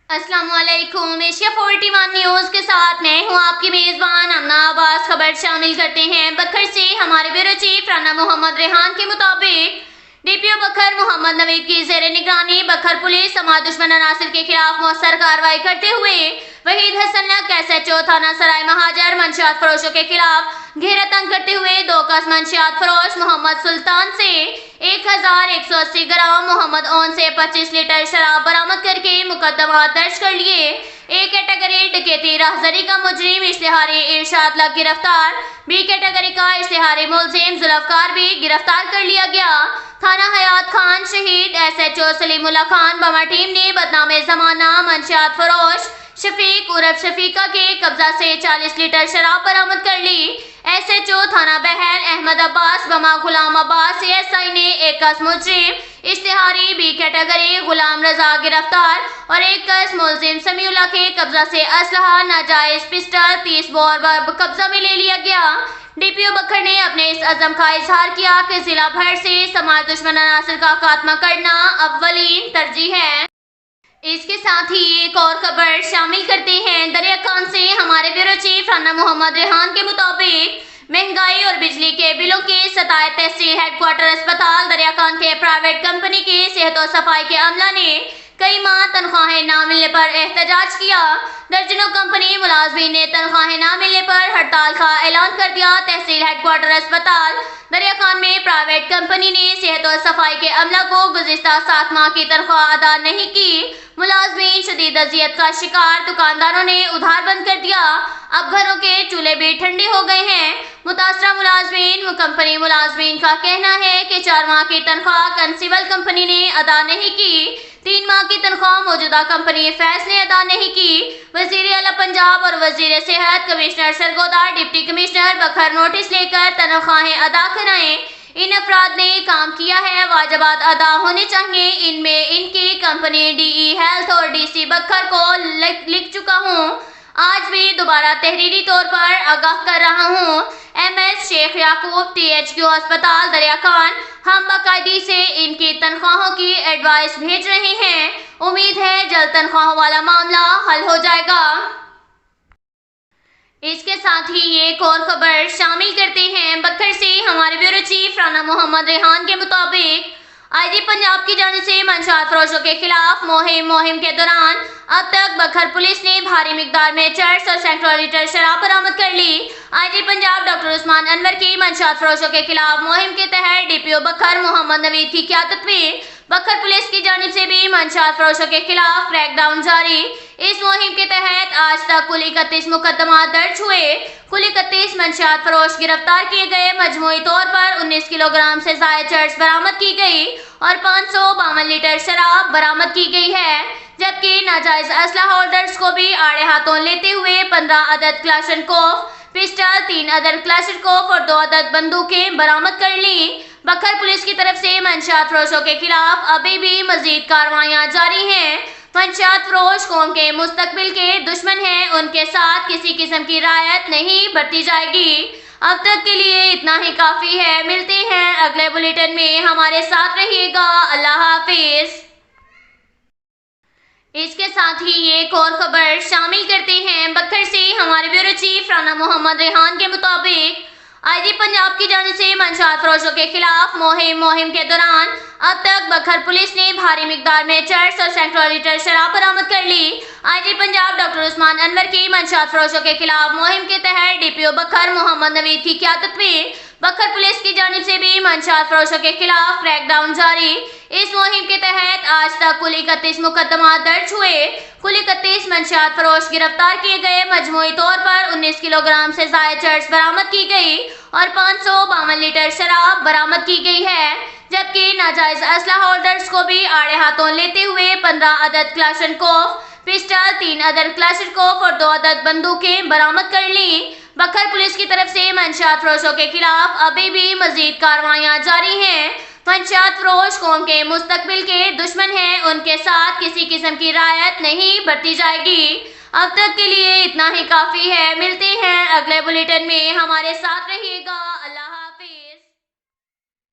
अस्सलाम वालेकुम। Asia 41 news के साथ मैं हूं आपकी मेजबान अमना अब्बास। खबर शामिल करते हैं बखर से। हमारे ब्यूरो चीफ राना मोहम्मद रेहान के मुताबिक डीपीओ बखर मोहम्मद नवीद की जेर निगरानी बखर पुलिस समाज दुश्मन अनासिर के खिलाफ मौसर कार्रवाई करते हुए वहीद हसन नक SHO थाना सराय महाजर मंशियात फरोशों के खिलाफ घेरा तंग करते हुए 2 कस मंशियात फरोश मोहम्मद सुल्तान से 1180 ग्राम, मोहम्मद ओन से 25 लीटर शराब बरामद करके मुकदमा दर्ज कर लिए। ए कैटेगरी डकैती राहजरी का मुजरिम इश्तिहारी इरशाद लग गिरफ्तार। बी कैटेगरी का इश्तिहारी मुलजिम जुल्फकार भी गिरफ्तार कर लिया गया। थाना हयात खान शहीद SHO सलीमुल्लाह खान बमा टीम ने बदनामे जमाना मंशियात फरोश शफीक उर्फ शफीका के कब्जा से 40 लीटर शराब बरामद कर ली। SHO थाना बहल अहमद अब्बास बमा गुलाम अब्बास CSI ने एक कस मुजरिम इश्तिहारी बी कैटेगरी गुलाम रजा गिरफ्तार और एक कस मुलजिम समीउल्लाह के कब्जा से असलहा नाजायज पिस्टल 30 बोर कब्जा में ले लिया गया। डीपीओ बखर ने अपने इस अज़म का इजहार किया कि जिला भर से समाज दुश्मन अनासिर का खात्मा करना अव्वलीन तरजीह है। इसके साथ ही एक और खबर शामिल करते हैं दरिया खान से। हमारे ब्यूरो चीफ राना मोहम्मद रेहान के मुताबिक महंगाई और बिजली के बिलों की सताए तहसील हेडक्वार्टर अस्पताल दरिया खान के प्राइवेट कंपनी की सेहत और सफाई के अमला ने कई माह तनख्वाहें न मिलने पर एहतजाज किया। दर्जनों कंपनी मुलाजमीन ने तनख्वाहें न मिलने पर हड़ताल का ऐलान कर दिया। तहसील हेडक्वार्टर अस्पताल दरिया खान में प्राइवेट कंपनी ने सेहत और सफाई के अमला को गुज़िश्ता 7 माह की तनख्वाह अदा नहीं की। मुलाजमीन शदीद अजियत का शिकार, दुकानदारों ने उधार बंद कर दिया। अब घरों के चूल्हे भी ठंडे हो गए हैं। मुतासरा मुलाजमीन कंपनी मुलाजमीन का कहना है कि 4 माह की तनख्वाह कंसिबल कंपनी ने अदा नहीं की। 3 माह की तनख्वाह मौजूदा कंपनी फैज ने अदा नहीं की। वजीर आला पंजाब और वजीर सेहत कमिश्नर सरगोदा डिप्टी कमिश्नर बखर नोटिस लेकर तनख्वाहें अदा कराएं। इन अफराद ने काम किया है, वाजबात अदा होने चाहिए। इनमें इनकी कंपनी DE हेल्थ और DC बखर को लिख चुका हूँ। आज भी दोबारा तहरीरी तौर पर आगाह कर रहा हूँ। MS शेख याकूब THQ अस्पताल दरिया खान, हम बाकायदगी से इनकी तनख्वाहों की एडवाइस भेज रहे हैं। उम्मीद है जल्द तनख्वाहों वाला मामला हल हो जाएगा। इसके साथ ही एक और खबर शामिल करते हैं बखर से। हमारे ब्यूरो चीफ राना मोहम्मद रेहान के मुताबिक IG पंजाब की जानिब से मंशियात फरोशों के खिलाफ मुहिम के दौरान अब तक बखर पुलिस ने भारी मिकदार में चर्स और सैकड़ों लीटर शराब बरामद कर ली। IG पंजाब डॉक्टर उस्मान अनवर की मंशियात फरोशों के खिलाफ मुहिम के तहत डीपीओ बखर मोहम्मद नवीद की क़यादत में बखर पुलिस की जानिब से भी मंशियात फरोशों के खिलाफ क्रैकडाउन जारी। इस मुहिम के तहत आज तक कुल 31 मुकदमा दर्ज हुए। कुल 31 मंशियात फरोश गिरफ्तार किए गए। मजमूई तौर पर 19 किलोग्राम से ज़ायद चर्स बरामद की गई और 552 लीटर शराब बरामद की गई है। जबकि नाजायज असलहा होल्डर्स को भी आड़े हाथों लेते हुए 15 अदद क्लाशनकोफ पिस्टल, 3 अदद क्लाशनकोफ और 2 अदद बंदूकें बरामद कर ली। बखर पुलिस की तरफ से मंशियात फरोशों के खिलाफ अभी भी मजीद कार्रवाइयाँ जारी हैं। मंशियात फरोश कौम के मुस्तकबिल के दुश्मन हैं, उनके साथ किसी किस्म की रियायत नहीं बरती जाएगी। अब तक के लिए इतना ही काफ़ी है। मिलते हैं अगले बुलेटिन में, हमारे साथ रहिएगा। अल्लाह हाफिज। इसके साथ ही एक और खबर शामिल करते हैं बखर से। हमारे ब्यूरो चीफ राना मोहम्मद रेहान के मुताबिक IG पंजाब की जानिब से मंशियात फरोशों के खिलाफ मुहिम के दौरान अब तक बखर पुलिस ने भारी मिकदार में चर्स और सैकड़ों लीटर शराब बरामद कर ली। IG पंजाब डॉक्टर उस्मान अनवर की मंशियात फरोशों के खिलाफ मुहिम के तहत डीपीओ बखर मोहम्मद नवीद की क़यादत में बखर पुलिस की जानिब से भी मंशियात फरोशों के खिलाफ क्रैकडाउन जारी। इस मुहिम के तहत आज तक कुल 31 मुकदमा दर्ज हुए। कुल 31 मंशियात फरोश गिरफ्तार किए गए। मजमूई तौर पर 19 किलोग्राम से ज़ायद चर्स बरामद की गई और 552 लीटर शराब बरामद की गई है। जबकि नाजायज असलहा होल्डर्स को भी आड़े हाथों लेते हुए 15 अदद क्लाशनकोफ पिस्टल, 3 अदद क्लाशनकोफ और 2 अदद बंदूकें बरामद कर ली। बखर पुलिस की तरफ से मंशियात फरोशों के खिलाफ अभी भी मजीद कार्रवाइयाँ जारी हैं। मंशियात फरोश कौम के मुस्तकबिल के दुश्मन हैं, उनके साथ किसी किस्म की रियायत नहीं बरती जाएगी। अब तक के लिए इतना ही काफ़ी है। मिलते हैं अगले बुलेटिन में, हमारे साथ रहिएगा।